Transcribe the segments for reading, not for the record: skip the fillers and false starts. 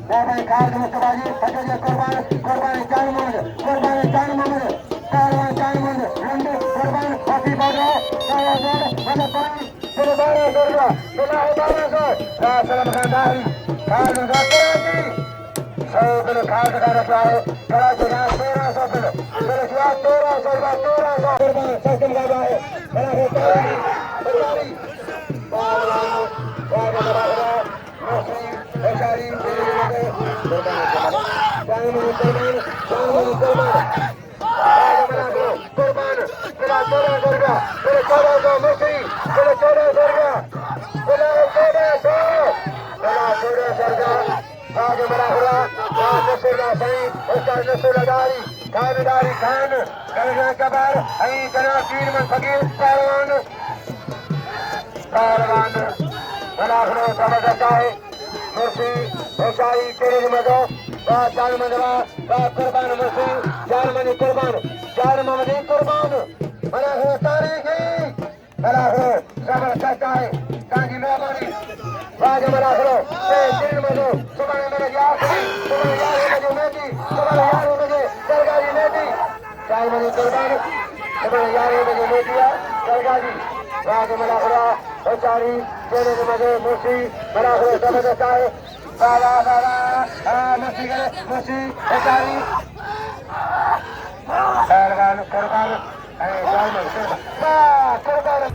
Bapak Khan Mustafaji, Hajjah Kurban, Kurban Khan Muhammad, Kurban Khan Muhammad, Kurban Khan Muhammad, Hindu Kurban, Happy Badra, Kurban, Kurban, Kurban, Durga, Durga, Durga, Salam Khan Dari, Khan Karachi, Sobil Khan Karachi, Karachi Khan Tora Sobil, Karachi Tora Sobil, Tora Sobil, Kurban, Salam Khan Dari, Karachi, Mursi, Hosai, Kiri Mago, Jal Mandala, Kurban Mursi, Jal Mani Kurban, Jal Mani Kurban, Malaho Tariki, Malaho, Sabah Sakai, Kanji Mabani, Raja Malaho, Kiri Mago, Subhan Managyaki, Subhan Yari Medi, Subhan Yari Medi, Sargari Medi, Jal Mani Kurban, Subhan Yari Medi, Sargari, Raja Malaho, Hosari, Kiri Mago, Mursi, Malaho, Sabah Sakai, Musi, Hosari, Kurban, Kurban, Kurban.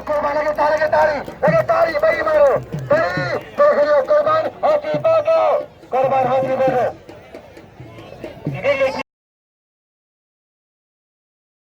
Kurban lagi tari, bagi maru, bagi, kurban, hati bago, kurban hati bago.